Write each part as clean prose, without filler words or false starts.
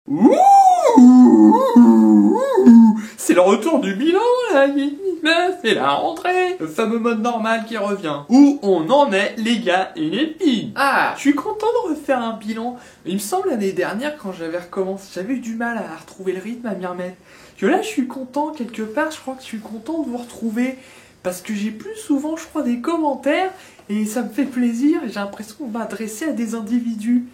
Ouh, c'est le retour du bilan, là, c'est la rentrée, le fameux mode normal qui revient. Où on en est, les gars et les filles? Ah, je suis content de refaire un bilan. Il me semble l'année dernière, quand j'avais recommencé, j'avais eu du mal à retrouver le rythme, à m'y remettre. Que là, je suis content, quelque part, je crois que je suis content de vous retrouver. Parce que j'ai plus souvent, je crois, des commentaires, et ça me fait plaisir, et j'ai l'impression qu'on va adresser à des individus.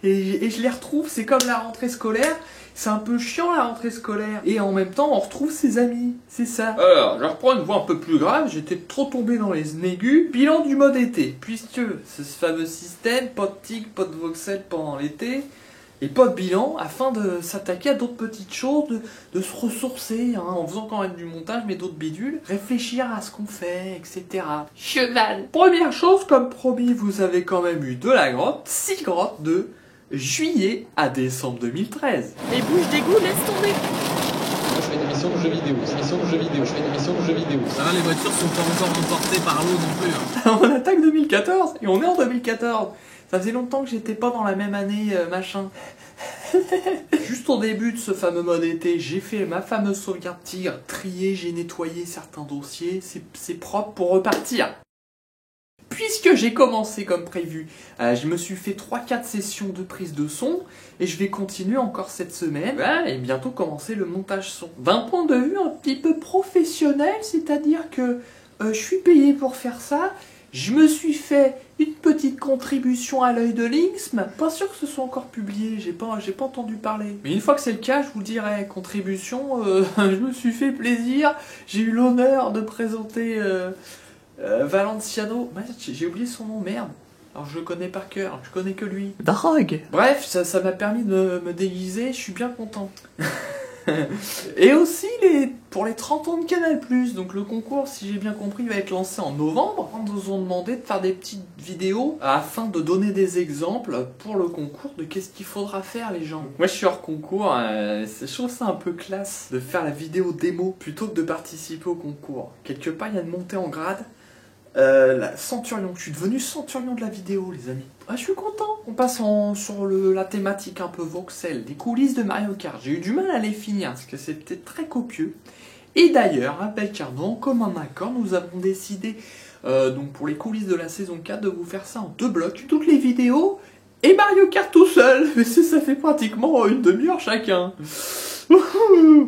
Et je les retrouve, c'est comme la rentrée scolaire, c'est un peu chiant la rentrée scolaire. Et en même temps, on retrouve ses amis, c'est ça. Alors, je reprends une voix un peu plus grave, j'étais trop tombé dans les négus. Bilan du mode été, puisque c'est ce fameux système, pas de tic, pas de voxel pendant l'été, et pas de bilan, afin de s'attaquer à d'autres petites choses, de se ressourcer, hein, en faisant quand même du montage, mais d'autres bidules, réfléchir à ce qu'on fait, etc. Cheval. Première chose, comme promis, vous avez quand même eu de la grotte, 6 grottes de juillet à décembre 2013. Les bouches d'égout, laisse tomber. Moi, je fais une émission de jeux vidéo, je fais une émission de jeux vidéo. Ça va, les voitures sont pas encore emportées par l'eau non plus. Hein. On attaque 2014, et on est en 2014. Ça faisait longtemps que j'étais pas dans la même année, machin. Juste au début de ce fameux mode été, j'ai fait ma fameuse sauvegarde tigre, trié, j'ai nettoyé certains dossiers, c'est propre pour repartir. Puisque j'ai commencé comme prévu, je me suis fait 3-4 sessions de prise de son, et je vais continuer encore cette semaine, et bientôt commencer le montage son. D'un point de vue un petit peu professionnel, c'est-à-dire que je suis payé pour faire ça, je me suis fait une petite contribution à l'œil de Linksm. Pas sûr que ce soit encore publié, j'ai pas entendu parler. Mais une fois que c'est le cas, je vous dirai, contribution, je me suis fait plaisir, j'ai eu l'honneur de présenter Valenciano. J'ai oublié son nom, merde. Alors je le connais par cœur, je connais que lui. Drogue. Bref, ça m'a permis de me déguiser, je suis bien content. Et aussi pour les 30 ans de Canal+, donc le concours, si j'ai bien compris, va être lancé en novembre. On nous ont demandé de faire des petites vidéos afin de donner des exemples pour le concours de qu'est-ce qu'il faudra faire, les gens. Moi je suis hors concours, je trouve ça un peu classe de faire la vidéo démo plutôt que de participer au concours. Quelque part il y a une montée en grade. La Centurion, je suis devenu Centurion de la vidéo, les amis. Ah, je suis content. On passe sur la thématique un peu voxel, des coulisses de Mario Kart. J'ai eu du mal à les finir parce que c'était très copieux. Et d'ailleurs, avec Arnaud, en commun accord, nous avons décidé, donc pour les coulisses de la saison 4, de vous faire ça en 2 blocs. Toutes les vidéos et Mario Kart tout seul. Mais ça fait pratiquement une demi-heure chacun.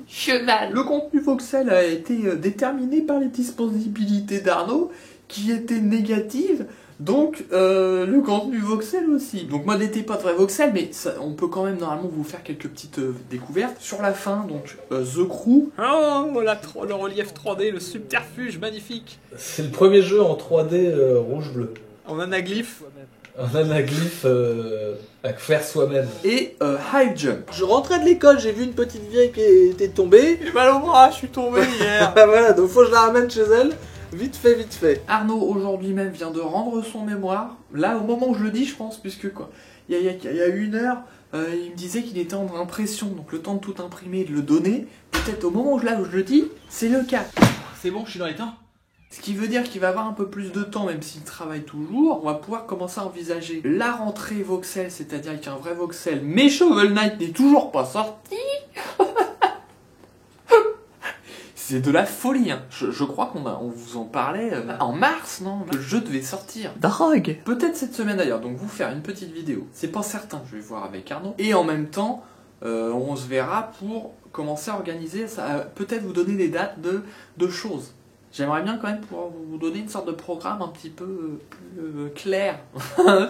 Cheval. Le contenu voxel a été déterminé par les disponibilités d'Arnaud, qui étaient négatives, donc le contenu voxel aussi. Donc moi n'était pas très voxel, mais ça, on peut quand même normalement vous faire quelques petites découvertes. Sur la fin, donc The Crew. Oh, le relief 3D, le subterfuge magnifique. C'est le premier jeu en 3D rouge-bleu. En anaglyphe. Un anaglyphe à faire soi-même. Et High Jump. Je rentrais de l'école, j'ai vu une petite vieille qui était tombée. J'ai mal au bras, je suis tombé hier. Voilà, donc faut que je la ramène chez elle. Vite fait, vite fait. Arnaud, aujourd'hui même, vient de rendre son mémoire. Là, au moment où je le dis, je pense, puisque quoi, il y a 1 heure, il me disait qu'il était en impression, donc le temps de tout imprimer et de le donner. Peut-être au moment où je le dis, c'est le cas. C'est bon, je suis dans les temps. Ce qui veut dire qu'il va avoir un peu plus de temps, même s'il travaille toujours. On va pouvoir commencer à envisager la rentrée voxel, c'est-à-dire avec un vrai voxel. Mais Shovel Knight n'est toujours pas sorti. C'est de la folie, hein. Je crois on vous en parlait en mars, non? Le jeu devait sortir. Drogue. Peut-être cette semaine d'ailleurs, donc vous faire une petite vidéo. C'est pas certain, je vais voir avec Arnaud. Et en même temps, on se verra pour commencer à organiser, ça, peut-être vous donner des dates de choses. J'aimerais bien quand même pouvoir vous donner une sorte de programme un petit peu plus clair.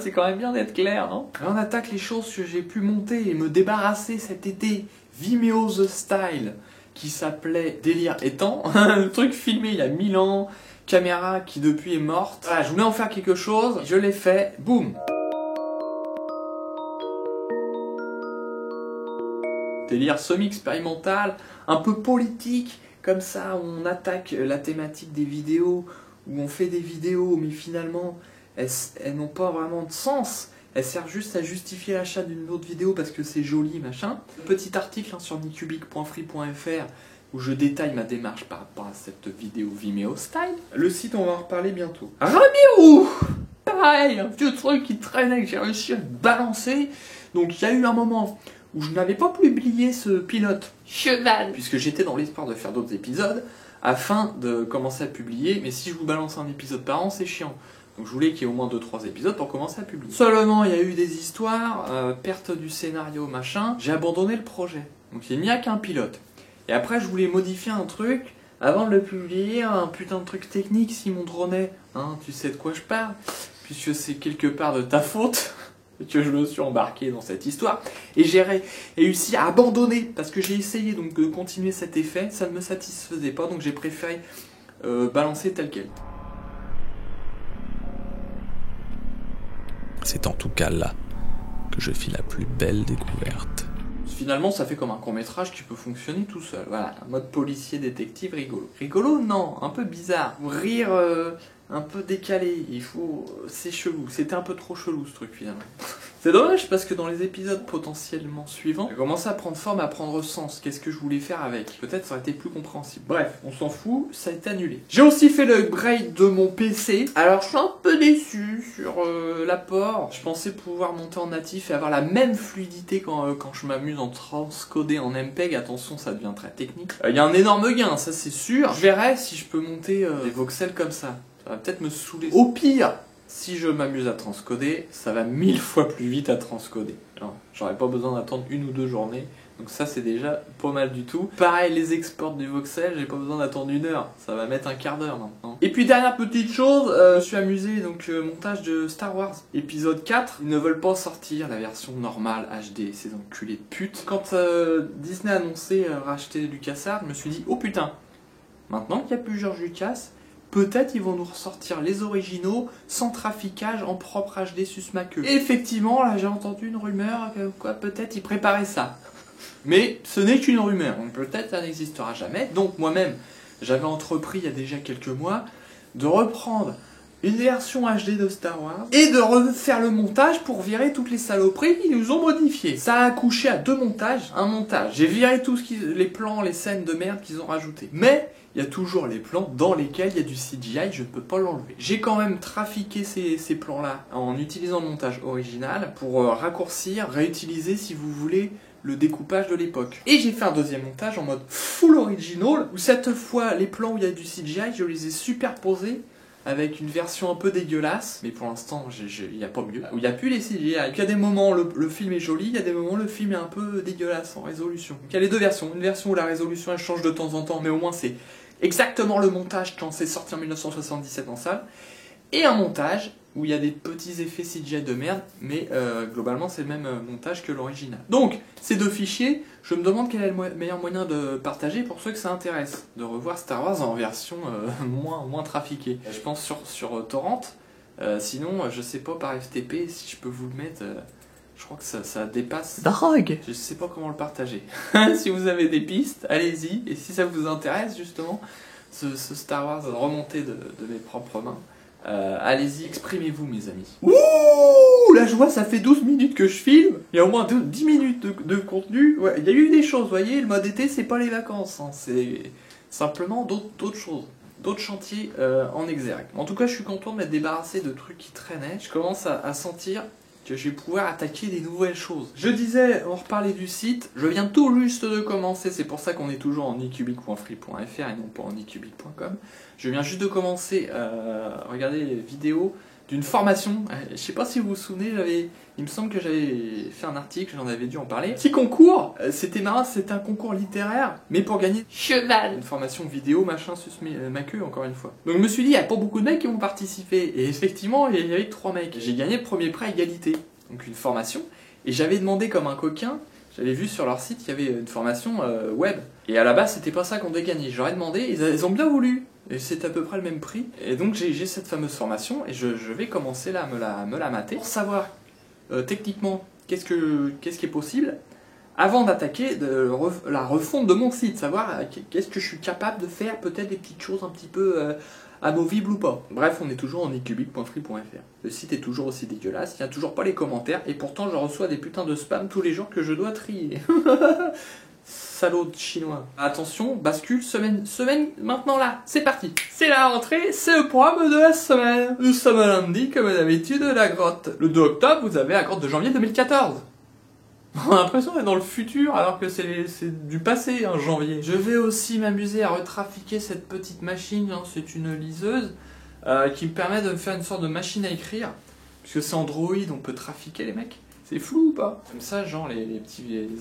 C'est quand même bien d'être clair, non? On attaque les choses que j'ai pu monter et me débarrasser cet été. Vimeo The Style, qui s'appelait Délire étant. Un truc filmé il y a 1000 ans, caméra qui depuis est morte. Voilà, je voulais en faire quelque chose, je l'ai fait, boum. Délire semi-expérimental, un peu politique. Comme ça, on attaque la thématique des vidéos, où on fait des vidéos, mais finalement, elles n'ont pas vraiment de sens. Elles servent juste à justifier l'achat d'une autre vidéo parce que c'est joli, machin. Petit article sur nicubic.free.fr où je détaille ma démarche par rapport à cette vidéo Vimeo Style. Le site, on va en reparler bientôt. Ramiro! Pareil, un vieux truc qui traînait que j'ai réussi à balancer. Donc, il y a eu un moment où je n'avais pas publié ce pilote. Cheval. Puisque j'étais dans l'espoir de faire d'autres épisodes, afin de commencer à publier, mais si je vous balance un épisode par an, c'est chiant. Donc je voulais qu'il y ait au moins 2-3 épisodes pour commencer à publier. Seulement, il y a eu des histoires, perte du scénario, machin, j'ai abandonné le projet. Donc il n'y a qu'un pilote. Et après, je voulais modifier un truc, avant de le publier, un putain de truc technique, Simon Dronet, hein, tu sais de quoi je parle, puisque c'est quelque part de ta faute que je me suis embarqué dans cette histoire, et j'ai réussi à abandonner, parce que j'ai essayé donc de continuer cet effet, ça ne me satisfaisait pas, donc j'ai préféré balancer tel quel. C'est en tout cas là que je fis la plus belle découverte. Finalement, ça fait comme un court-métrage qui peut fonctionner tout seul. Voilà, un mode policier détective rigolo. Rigolo, non, un peu bizarre. Rire un peu décalé, c'est chelou. C'était un peu trop chelou ce truc finalement. C'est dommage parce que dans les épisodes potentiellement suivants, j'ai commencé à prendre forme, à prendre sens. Qu'est-ce que je voulais faire avec? Peut-être ça aurait été plus compréhensible. Bref, on s'en fout, ça a été annulé. J'ai aussi fait le upgrade de mon PC. Alors je suis un peu déçu sur l'apport. Je pensais pouvoir monter en natif et avoir la même fluidité quand je m'amuse en transcodé en MPEG. Attention, ça devient très technique. Il y a un énorme gain, ça c'est sûr. Je verrai si je peux monter des voxels comme ça. Ça va peut-être me saouler. Au pire, si je m'amuse à transcoder, ça va 1000 fois plus vite à transcoder. J'aurais pas besoin d'attendre 1 ou 2 journées. Donc ça c'est déjà pas mal du tout. Pareil, les exports du voxel, j'ai pas besoin d'attendre 1 heure. Ça va mettre un quart d'heure maintenant. Et puis dernière petite chose, je suis amusé, donc montage de Star Wars épisode 4. Ils ne veulent pas sortir la version normale HD, ces enculés de pute. Quand Disney a annoncé racheter LucasArts, je me suis dit, oh putain, maintenant qu'il y a plus George Lucas, peut-être ils vont nous ressortir les originaux sans traficage en propre HD sus Mac. Et effectivement, là j'ai entendu une rumeur que quoi, peut-être ils préparaient ça. Mais ce n'est qu'une rumeur, donc peut-être ça n'existera jamais. Donc moi-même, j'avais entrepris il y a déjà quelques mois de reprendre une version HD de Star Wars et de refaire le montage pour virer toutes les saloperies qu'ils nous ont modifiées. Ça a accouché à 2 montages, un montage. J'ai viré tous les plans, les scènes de merde qu'ils ont rajoutés. Mais il y a toujours les plans dans lesquels il y a du CGI, je ne peux pas l'enlever. J'ai quand même trafiqué ces plans-là en utilisant le montage original pour raccourcir, réutiliser si vous voulez le découpage de l'époque. Et j'ai fait un deuxième montage en mode full original, où cette fois les plans où il y a du CGI, je les ai superposés avec une version un peu dégueulasse, mais pour l'instant il n'y a pas mieux, où il n'y a plus les CGI. Il y a des moments le film est joli, il y a des moments le film est un peu dégueulasse en résolution. Donc il y a les deux versions, une version où la résolution elle change de temps en temps, mais au moins c'est exactement le montage quand c'est sorti en 1977 en salle, et un montage où il y a des petits effets CGI de merde, mais globalement c'est le même montage que l'original. Donc, ces 2 fichiers, je me demande quel est le meilleur moyen de partager pour ceux que ça intéresse, de revoir Star Wars en version moins trafiquée. Je pense sur Torrent, sinon je sais pas par FTP si je peux vous le mettre, je crois que ça dépasse... Drogue. Je sais pas comment le partager. Si vous avez des pistes, allez-y, et si ça vous intéresse justement, ce Star Wars remonté de mes propres mains, allez-y, exprimez-vous mes amis. Ouh, la joie, ça fait 12 minutes que je filme. Il y a au moins 10 minutes de contenu. Ouais, il y a eu des choses, vous voyez, le mode été, c'est pas les vacances. Hein, c'est simplement d'autres choses. D'autres chantiers en exergue. En tout cas, je suis content de m'être débarrassé de trucs qui traînaient. Je commence à sentir que je vais pouvoir attaquer des nouvelles choses. Je disais, on reparlait du site, je viens tout juste de commencer, c'est pour ça qu'on est toujours en icubic.free.fr et non pas en icubic.com. Je viens juste de commencer à regarder les vidéos d'une formation, je sais pas si vous vous souvenez, il me semble que j'avais fait un article, j'en avais dû en parler. Petit concours, c'était marrant, c'était un concours littéraire, mais pour gagner cheval, une formation vidéo, machin, sus ma queue, encore une fois. Donc je me suis dit, il n'y a pas beaucoup de mecs qui vont participer, et effectivement, il y avait que 3 mecs. J'ai gagné le premier prix à égalité, donc une formation, et j'avais demandé comme un coquin, j'avais vu sur leur site qu'il y avait une formation web, et à la base c'était pas ça qu'on devait gagner. J'aurais demandé, ils ont bien voulu. Et c'est à peu près le même prix. Et donc j'ai cette fameuse formation et je vais commencer là à me la mater pour savoir techniquement qu'est-ce qui est possible avant d'attaquer la refonte de mon site, savoir qu'est-ce que je suis capable de faire, peut-être des petites choses un petit peu amovibles ou pas. Bref, on est toujours en icubic.free.fr. Le site est toujours aussi dégueulasse, il n'y a toujours pas les commentaires et pourtant je reçois des putains de spam tous les jours que je dois trier. Salaud de chinois. Attention, bascule, semaine maintenant là, c'est parti. C'est la rentrée, c'est le programme de la semaine. Nous sommes lundi, comme d'habitude, la grotte. Le 2 octobre, vous avez la grotte de janvier 2014. On a l'impression d'être dans le futur alors que c'est du passé, hein, janvier. Je vais aussi m'amuser à retrafiquer cette petite machine, hein, c'est une liseuse qui me permet de me faire une sorte de machine à écrire. Puisque c'est Android, on peut trafiquer les mecs. C'est flou ou pas? Comme ça, genre les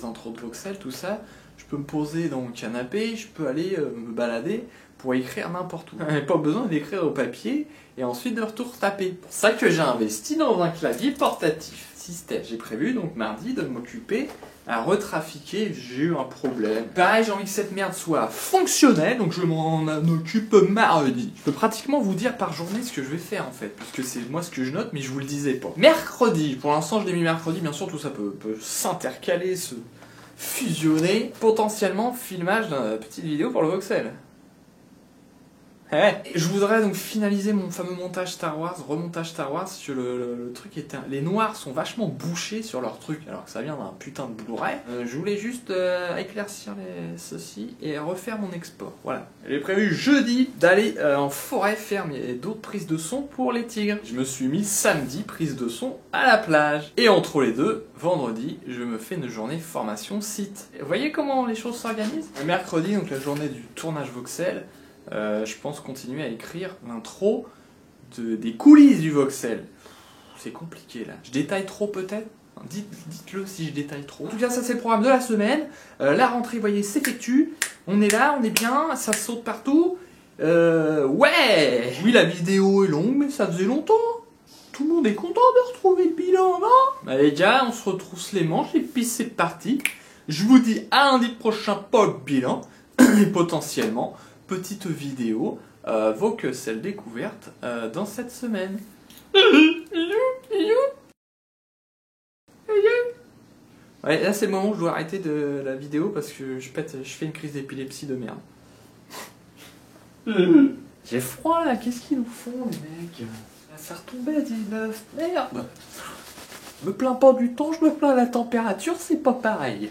intros de voxels, tout ça, je peux me poser dans mon canapé, je peux aller me balader pour écrire n'importe où. Pas besoin d'écrire au papier et ensuite de retour taper. C'est pour ça que j'ai investi dans un clavier portatif. Système. J'ai prévu donc mardi de m'occuper à retrafiquer, j'ai eu un problème. Pareil, j'ai envie que cette merde soit fonctionnelle, donc je m'en occupe mardi. Je peux pratiquement vous dire par journée ce que je vais faire en fait, puisque c'est moi ce que je note, mais je vous le disais pas. Mercredi, pour l'instant je l'ai mis mercredi, bien sûr tout ça peut s'intercaler, se fusionner. Potentiellement filmage d'une petite vidéo pour le voxel. Je voudrais donc finaliser mon fameux montage Star Wars, remontage Star Wars, parce que le truc était... Les noirs sont vachement bouchés sur leur truc, alors que ça vient d'un putain de Blu-ray. Je voulais juste éclaircir ceci et refaire mon export, voilà. J'ai prévu jeudi d'aller en forêt faire d'autres prises de son pour les tigres. Je me suis mis samedi prise de son à la plage. Et entre les deux, vendredi, je me fais une journée formation site. Et vous voyez comment les choses s'organisent? Le mercredi, donc la journée du tournage voxel, je pense continuer à écrire l'intro des coulisses du voxel. C'est compliqué là. Je détaille trop peut-être? Dites-le si je détaille trop. En tout cas, ça c'est le programme de la semaine. La rentrée, vous voyez, s'effectue. On est là, on est bien, ça saute partout. Ouais! Oui, la vidéo est longue, mais ça faisait longtemps. Tout le monde est content de retrouver le bilan, non? Bah les gars, on se retrousse les manches et puis c'est parti. Je vous dis à lundi prochain pour le bilan. Et potentiellement... petite vidéo, voxel découverte dans cette semaine. Ouais, là c'est le moment où je dois arrêter de la vidéo parce que je fais une crise d'épilepsie de merde. J'ai froid là, qu'est-ce qu'ils nous font les mecs? Ça retombait à 19, merde. Me plains pas du temps, je me plains de la température, c'est pas pareil.